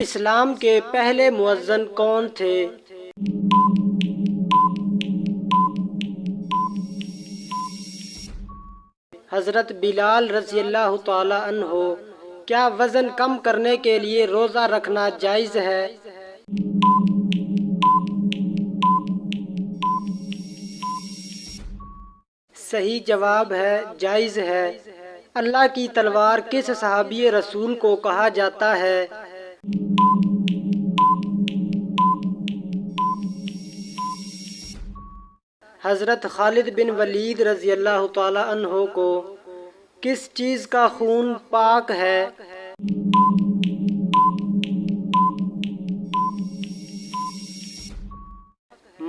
اسلام کے پہلے مؤذن کون تھے؟ حضرت بلال رضی اللہ تعالی عنہ۔ کیا وزن کم کرنے کے لیے روزہ رکھنا جائز ہے؟ صحیح جواب ہے جائز ہے۔ اللہ کی تلوار کس صحابی رسول کو کہا جاتا ہے؟ حضرت خالد بن ولید رضی اللہ تعالی عنہ کو۔ کس چیز کا خون پاک ہے؟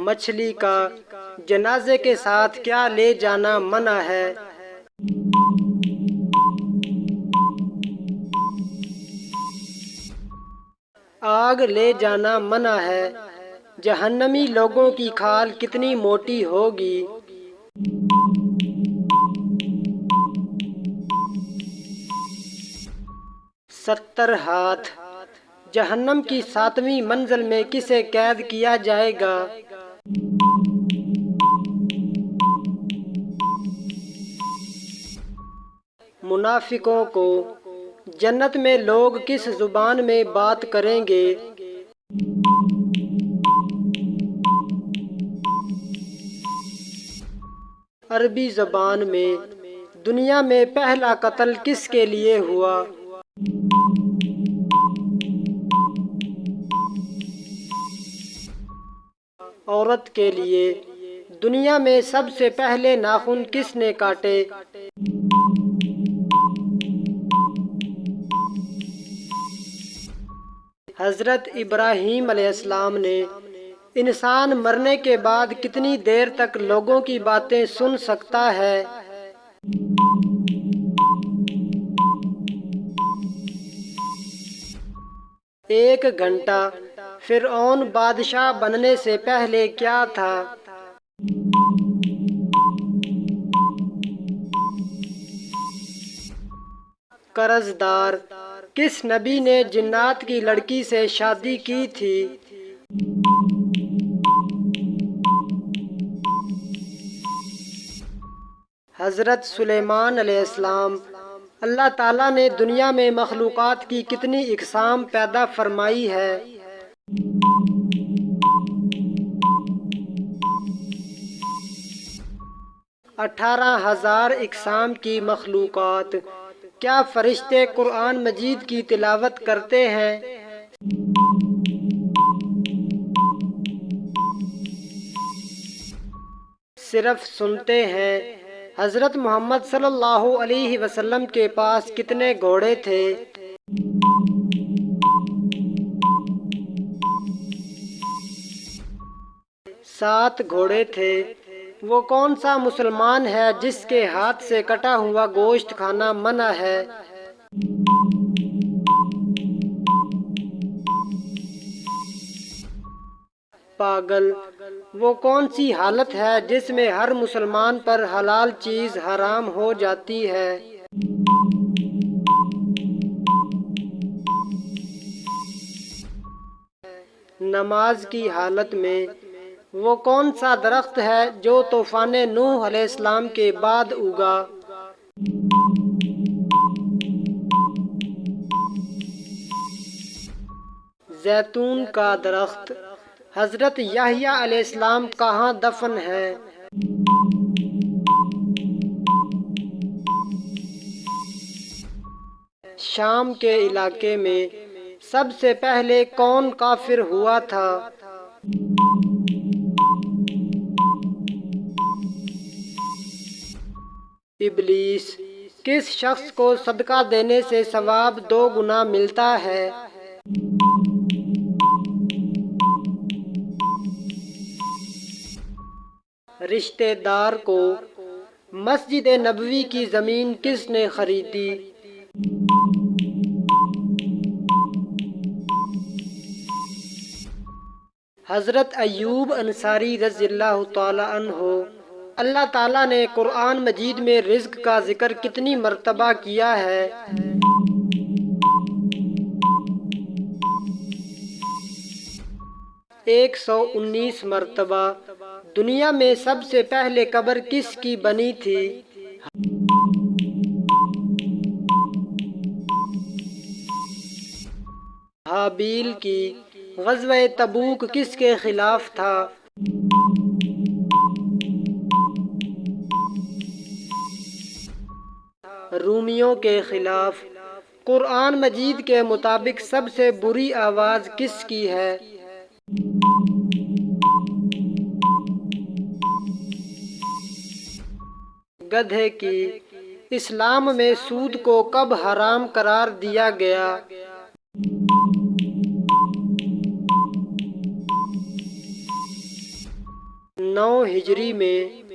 مچھلی کا۔ جنازے کے ساتھ کیا لے جانا منع ہے؟ آگ لے جانا منع ہے۔ جہنمی لوگوں کی کھال کتنی موٹی ہوگی؟ 70 ہاتھ۔ جہنم کی 7ویں منزل میں کسے قید کیا جائے گا؟ منافقوں کو۔ جنت میں لوگ کس زبان میں بات کریں گے؟ عربی زبان میں۔ دنیا میں پہلا قتل کس کے لیے ہوا؟ عورت کے لیے۔ دنیا میں سب سے پہلے ناخن کس نے کاٹے؟ حضرت ابراہیم علیہ السلام نے۔ انسان مرنے کے بعد کتنی دیر تک لوگوں کی باتیں سن سکتا ہے؟ 1 گھنٹہ۔ فرعون بادشاہ بننے سے پہلے کیا تھا؟ قرض دار۔ کس نبی نے جنات کی لڑکی سے شادی کی تھی؟ حضرت سلیمان علیہ السلام۔ اللہ تعالیٰ نے دنیا میں مخلوقات کی کتنی اقسام پیدا فرمائی ہے؟ 18,000 اقسام کی مخلوقات۔ کیا فرشتے قرآن مجید کی تلاوت کرتے ہیں؟ صرف سنتے ہیں۔ حضرت محمد صلی اللہ علیہ وسلم کے پاس کتنے گھوڑے تھے؟ 7 گھوڑے تھے۔ وہ کون سا مسلمان ہے جس کے ہاتھ سے کٹا ہوا گوشت کھانا منع ہے؟ پاگل۔ وہ کون سی حالت ہے جس میں ہر مسلمان پر حلال چیز حرام ہو جاتی ہے؟ نماز کی حالت میں۔ وہ کون سا درخت ہے جو طوفان نوح علیہ السلام کے بعد اگا؟ زیتون کا درخت۔ حضرت یحییٰ علیہ السلام کہاں دفن ہیں؟ شام کے علاقے میں۔ سب سے پہلے کون کافر ہوا تھا؟ ابلیس۔ کس شخص کو صدقہ دینے سے ثواب 2 گنا ملتا ہے؟ رشتہ دار کو۔ مسجد نبوی کی زمین کس نے خریدی؟ حضرت ایوب انصاری رضی اللہ تعالی عنہ۔ اللہ تعالیٰ نے قرآن مجید میں رزق کا ذکر کتنی مرتبہ کیا ہے؟ 119 مرتبہ۔ دنیا میں سب سے پہلے قبر کس کی بنی تھی؟ حابیل کی۔ غزوہ تبوک کس کے خلاف تھا؟ رومیوں کے خلاف۔ قرآن مجید کے مطابق سب سے بری آواز کس کی ہے؟ گدھے کی۔ اسلام میں سود کو کب حرام قرار دیا گیا؟ نو ہجری میں۔